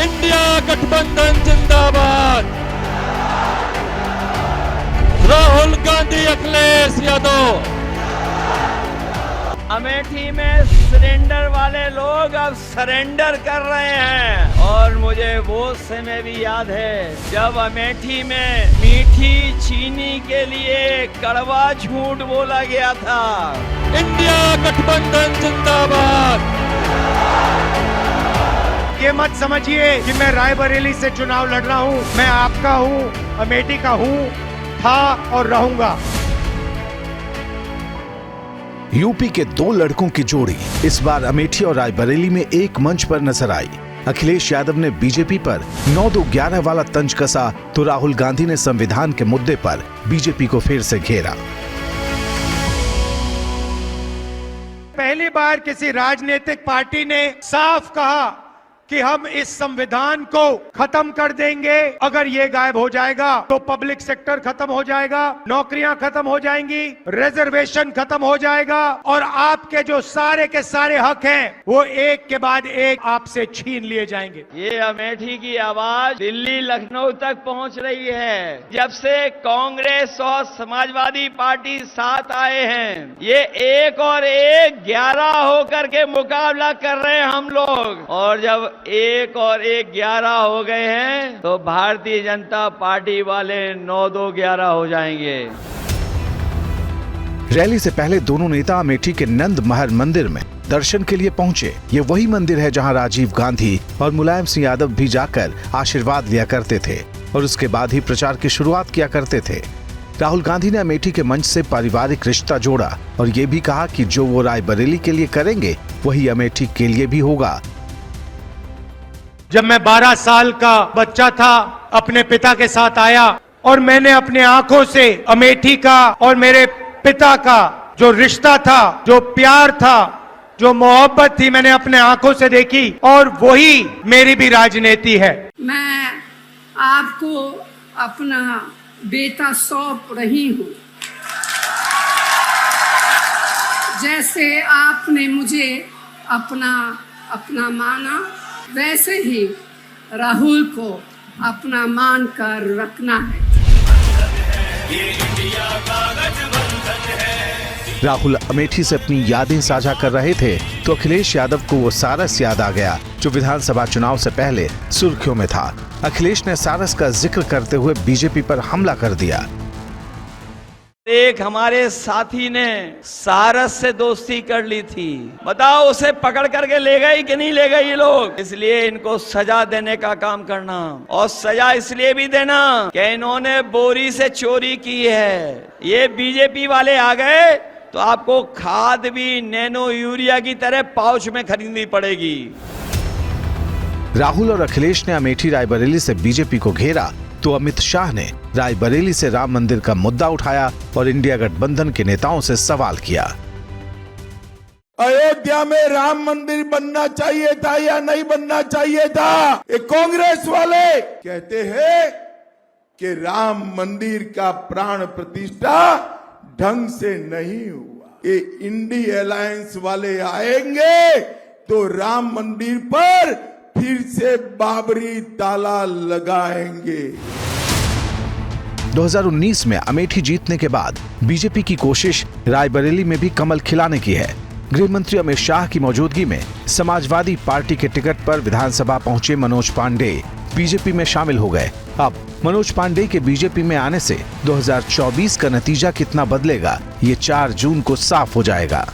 India गठबंधन जिंदाबाद। राहुल गांधी, अखिलेश यादव। अमेठी में सरेंडर वाले लोग अब सरेंडर कर रहे हैं और मुझे वो समय भी याद है जब अमेठी में मीठी चीनी के लिए कड़वा झूठ बोला गया था। इंडिया गठबंधन जिंदाबाद। ये मत समझिए कि मैं रायबरेली से चुनाव लड़ रहा हूँ। मैं आपका हूँ, अमेठी का हूँ, था और रहूंगा। यूपी के दो लड़कों की जोड़ी इस बार अमेठी और रायबरेली में एक मंच पर नजर आई। अखिलेश यादव ने बीजेपी पर 9-2-11 वाला तंज कसा तो राहुल गांधी ने संविधान के मुद्दे पर बीजेपी को फिर से घेरा। पहली बार किसी राजनीतिक पार्टी ने साफ कहा कि हम इस संविधान को खत्म कर देंगे। अगर ये गायब हो जाएगा तो पब्लिक सेक्टर खत्म हो जाएगा, नौकरियां खत्म हो जाएंगी, रिजर्वेशन खत्म हो जाएगा और आपके जो सारे के सारे हक हैं वो एक के बाद एक आपसे छीन लिए जाएंगे। ये अमेठी की आवाज दिल्ली लखनऊ तक पहुंच रही है। जब से कांग्रेस और समाजवादी पार्टी साथ आए हैं, ये 1 और 1 11 होकर के मुकाबला कर रहे हैं हम लोग। और जब 1 और 1 11 हो गए हैं तो भारतीय जनता पार्टी वाले 9-2-11 हो जाएंगे। रैली से पहले दोनों नेता अमेठी के नंद महर मंदिर में दर्शन के लिए पहुंचे। ये वही मंदिर है जहां राजीव गांधी और मुलायम सिंह यादव भी जाकर आशीर्वाद लिया करते थे और उसके बाद ही प्रचार की शुरुआत किया करते थे। राहुल गांधी ने अमेठी के मंच से पारिवारिक रिश्ता जोड़ा और ये भी कहा कि जो वो रायबरेली के लिए करेंगे वही अमेठी के लिए भी होगा। जब मैं 12 साल का बच्चा था, अपने पिता के साथ आया और मैंने अपने आंखों से अमेठी का और मेरे पिता का जो रिश्ता था, जो प्यार था, जो मोहब्बत थी, मैंने अपने आंखों से देखी और वही मेरी भी राजनीति है। मैं आपको अपना बेटा सौंप रही हूँ। जैसे आपने मुझे अपना माना, वैसे ही राहुल को अपना मान कर रखना है। राहुल अमेठी से अपनी यादें साझा कर रहे थे तो अखिलेश यादव को वो सारस याद आ गया जो विधानसभा चुनाव से पहले सुर्खियों में था। अखिलेश ने सारस का जिक्र करते हुए बीजेपी पर हमला कर दिया। एक हमारे साथी ने सारस से दोस्ती कर ली थी। बताओ उसे पकड़ करके ले गए कि नहीं ले गए ये लोग। इसलिए इनको सजा देने का काम करना और सजा इसलिए भी देना कि इन्होंने बोरी से चोरी की है। ये बीजेपी वाले आ गए तो आपको खाद भी नैनो यूरिया की तरह पाउच में खरीदनी पड़ेगी। राहुल और अखिलेश ने अमेठी रायबरेली से बीजेपी को घेरा तो अमित शाह ने रायबरेली से राम मंदिर का मुद्दा उठाया और इंडिया गठबंधन के नेताओं से सवाल किया। अयोध्या में राम मंदिर बनना चाहिए था या नहीं बनना चाहिए था? ये कांग्रेस वाले कहते हैं कि राम मंदिर का प्राण प्रतिष्ठा ढंग से नहीं हुआ। ये इंडी अलायंस वाले आएंगे तो राम मंदिर पर फिर से बाबरी ताला लगाएंगे। 2019 में अमेठी जीतने के बाद बीजेपी की कोशिश रायबरेली में भी कमल खिलाने की है। गृह मंत्री अमित शाह की मौजूदगी में समाजवादी पार्टी के टिकट पर विधानसभा पहुंचे मनोज पांडे बीजेपी में शामिल हो गए। अब मनोज पांडे के बीजेपी में आने से 2024 का नतीजा कितना बदलेगा, ये 4 जून को साफ हो जाएगा।